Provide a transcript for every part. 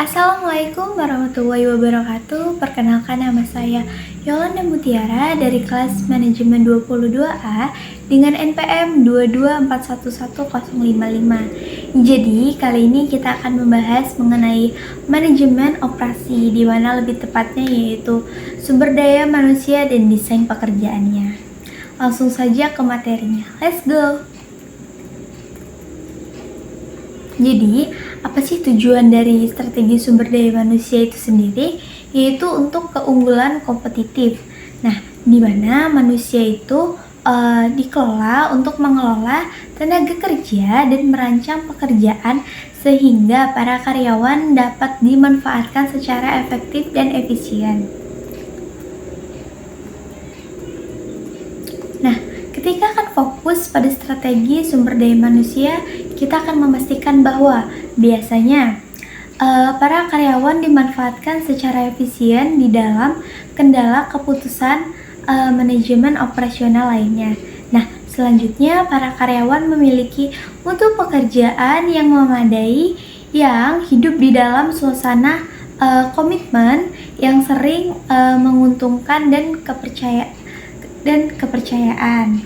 Assalamualaikum warahmatullahi wabarakatuh. Perkenalkan, nama saya Yolanda Mutiara dari kelas manajemen 22A dengan NPM 224111055. Jadi, kali ini kita akan membahas mengenai manajemen operasi, di mana lebih tepatnya yaitu sumber daya manusia dan desain pekerjaannya. Langsung saja ke materinya. Let's go! Jadi, apa sih tujuan dari strategi sumber daya manusia itu sendiri? Yaitu untuk keunggulan kompetitif. Nah, di mana manusia itu dikelola untuk mengelola tenaga kerja dan merancang pekerjaan sehingga para karyawan dapat dimanfaatkan secara efektif dan efisien. Nah, ketika akan fokus pada strategi sumber daya manusia, kita akan memastikan bahwa biasanya para karyawan dimanfaatkan secara efisien di dalam kendala keputusan manajemen operasional lainnya. Nah, selanjutnya para karyawan memiliki mutu pekerjaan yang memadai yang hidup di dalam suasana komitmen yang sering menguntungkan dan kepercayaan.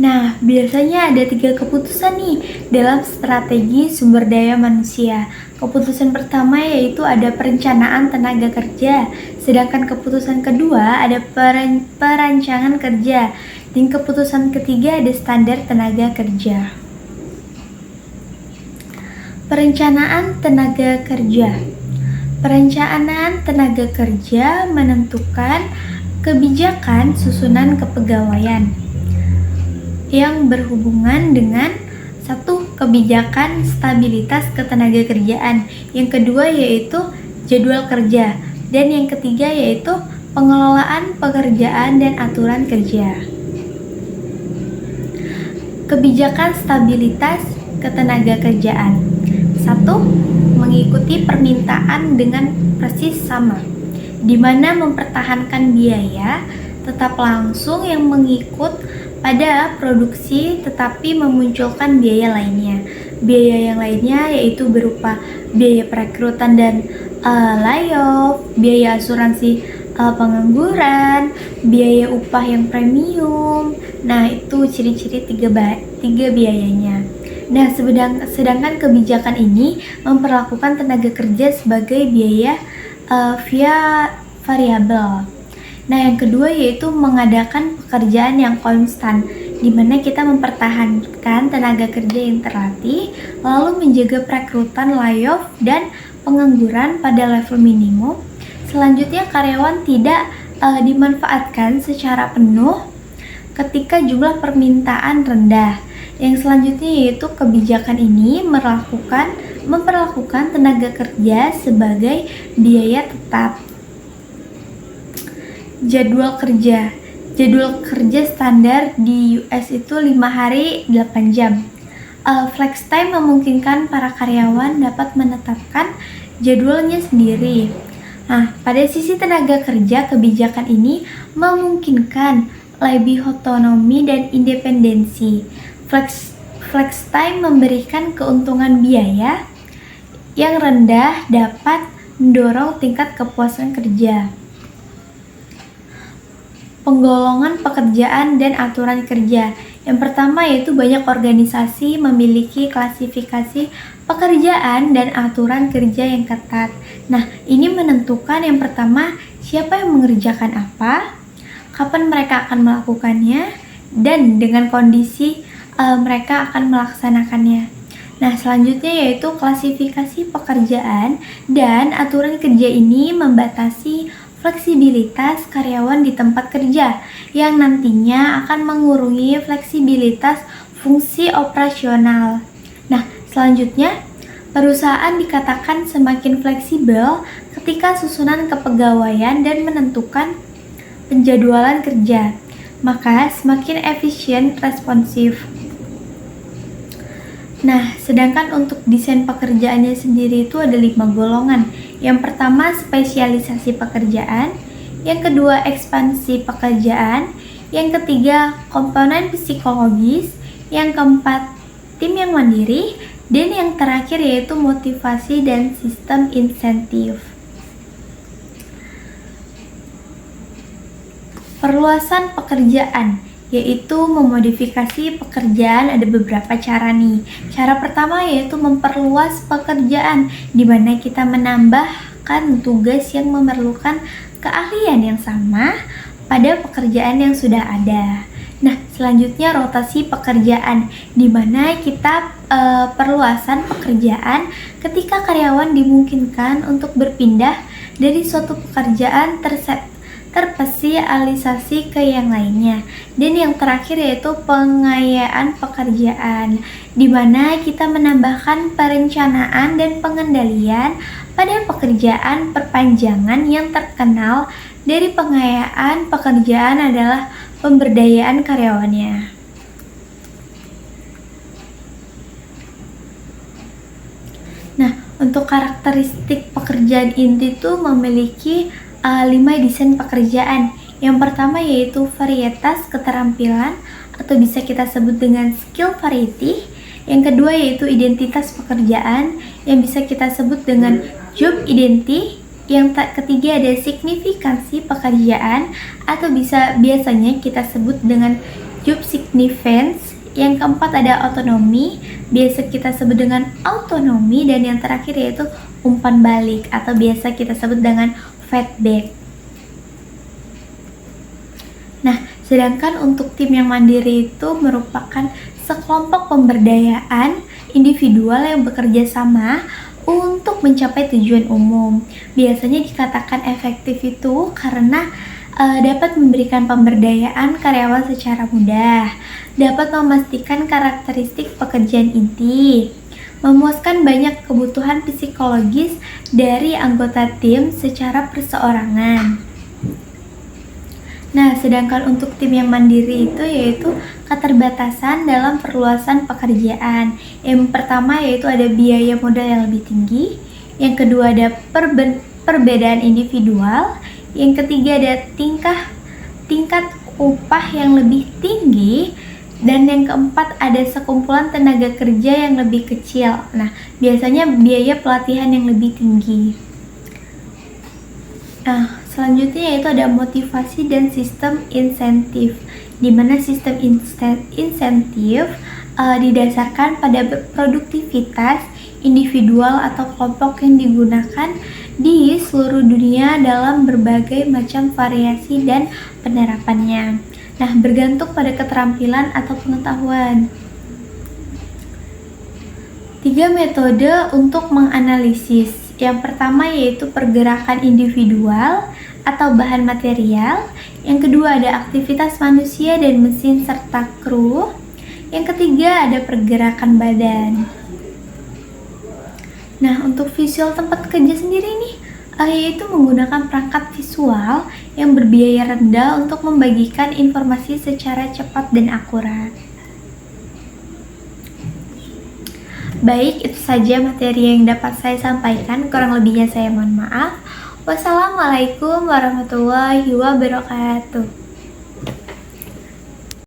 Nah, biasanya ada 3 keputusan nih dalam strategi sumber daya manusia. Keputusan pertama yaitu ada perencanaan tenaga kerja, sedangkan keputusan kedua ada perancangan kerja, dan keputusan ketiga ada standar tenaga kerja. Perencanaan tenaga kerja. Perencanaan tenaga kerja menentukan kebijakan susunan kepegawaian yang berhubungan dengan satu, kebijakan stabilitas ketenaga kerjaan, yang kedua yaitu jadwal kerja, dan yang ketiga yaitu pengelolaan pekerjaan dan aturan kerja. Kebijakan stabilitas ketenaga kerjaan. 1. Mengikuti permintaan dengan persis sama, di mana mempertahankan biaya tetap langsung yang mengikut pada produksi tetapi memunculkan biaya lainnya. Biaya yang lainnya yaitu berupa biaya perekrutan dan layoff, biaya asuransi pengangguran, biaya upah yang premium. Nah, itu ciri-ciri tiga biayanya. Nah, sedangkan kebijakan ini memperlakukan tenaga kerja sebagai biaya via variabel. Nah, yang kedua yaitu mengadakan pekerjaan yang konstan, di mana kita mempertahankan tenaga kerja yang terlatih, lalu menjaga perekrutan, layoff, dan pengangguran pada level minimum. Selanjutnya, karyawan tidak dimanfaatkan secara penuh ketika jumlah permintaan rendah. Yang selanjutnya yaitu kebijakan ini memperlakukan tenaga kerja sebagai biaya tetap. Jadwal kerja. Jadwal kerja standar di US itu 5 hari 8 jam. Flex time memungkinkan para karyawan dapat menetapkan jadwalnya sendiri. Nah, pada sisi tenaga kerja, kebijakan ini memungkinkan lebih otonomi dan independensi. Flex time memberikan keuntungan biaya yang rendah dapat mendorong tingkat kepuasan kerja. Penggolongan pekerjaan dan aturan kerja. Yang pertama yaitu banyak organisasi memiliki klasifikasi pekerjaan dan aturan kerja yang ketat. Nah, ini menentukan yang pertama siapa yang mengerjakan apa, kapan mereka akan melakukannya, dan dengan kondisi mereka akan melaksanakannya. Nah, selanjutnya yaitu klasifikasi pekerjaan dan aturan kerja ini membatasi fleksibilitas karyawan di tempat kerja yang nantinya akan mengurangi fleksibilitas fungsi operasional. Nah, selanjutnya perusahaan dikatakan semakin fleksibel ketika susunan kepegawaian dan menentukan penjadwalan kerja. maka semakin efisien responsif. Nah, sedangkan untuk desain pekerjaannya sendiri itu ada 5 golongan. Yang pertama, spesialisasi pekerjaan. Yang kedua, ekspansi pekerjaan. Yang ketiga, komponen psikologis. Yang keempat, tim yang mandiri. Dan yang terakhir yaitu motivasi dan sistem insentif. Perluasan pekerjaan, yaitu memodifikasi pekerjaan. Ada beberapa cara nih. Cara pertama yaitu memperluas pekerjaan, di mana kita menambahkan tugas yang memerlukan keahlian yang sama pada pekerjaan yang sudah ada. Nah, selanjutnya rotasi pekerjaan, di mana kita perluasan pekerjaan ketika karyawan dimungkinkan untuk berpindah dari suatu pekerjaan terspesialisasi ke yang lainnya. Dan yang terakhir yaitu pengayaan pekerjaan, di mana kita menambahkan perencanaan dan pengendalian pada pekerjaan. Perpanjangan yang terkenal dari pengayaan pekerjaan adalah pemberdayaan karyawannya. Nah, untuk karakteristik pekerjaan inti itu memiliki 5 desain pekerjaan. Yang pertama yaitu varietas keterampilan atau bisa kita sebut dengan skill variety. Yang kedua yaitu identitas pekerjaan yang bisa kita sebut dengan job identity. Yang ketiga ada signifikansi pekerjaan atau biasanya kita sebut dengan job significance. Yang keempat ada otonomi, biasa kita sebut dengan autonomi. Dan yang terakhir yaitu umpan balik atau biasa kita sebut dengan feedback. Nah, sedangkan untuk tim yang mandiri itu merupakan sekelompok pemberdayaan individual yang bekerja sama untuk mencapai tujuan umum. Biasanya dikatakan efektif itu karena dapat memberikan pemberdayaan karyawan secara mudah, dapat memastikan karakteristik pekerjaan inti, memuaskan banyak kebutuhan psikologis dari anggota tim secara perseorangan. Nah, sedangkan untuk tim yang mandiri itu yaitu keterbatasan dalam perluasan pekerjaan. Yang pertama yaitu ada biaya modal yang lebih tinggi. Yang kedua ada perbedaan individual. Yang ketiga ada tingkat upah yang lebih tinggi. Dan yang keempat ada sekumpulan tenaga kerja yang lebih kecil. Nah, biasanya biaya pelatihan yang lebih tinggi. Nah, selanjutnya yaitu ada motivasi dan sistem insentif, di mana sistem insentif didasarkan pada produktivitas individual atau kelompok yang digunakan di seluruh dunia dalam berbagai macam variasi dan penerapannya. Nah, bergantung pada keterampilan atau pengetahuan. 3 metode untuk menganalisis. Yang pertama yaitu pergerakan individual atau bahan material. Yang kedua ada aktivitas manusia dan mesin serta kru. Yang ketiga ada pergerakan badan. Nah, untuk visual tempat kerja sendiri nih, yaitu menggunakan perangkat visual yang berbiaya rendah untuk membagikan informasi secara cepat dan akurat. Baik, itu saja materi yang dapat saya sampaikan. Kurang lebihnya saya mohon maaf. Wassalamualaikum warahmatullahi wabarakatuh.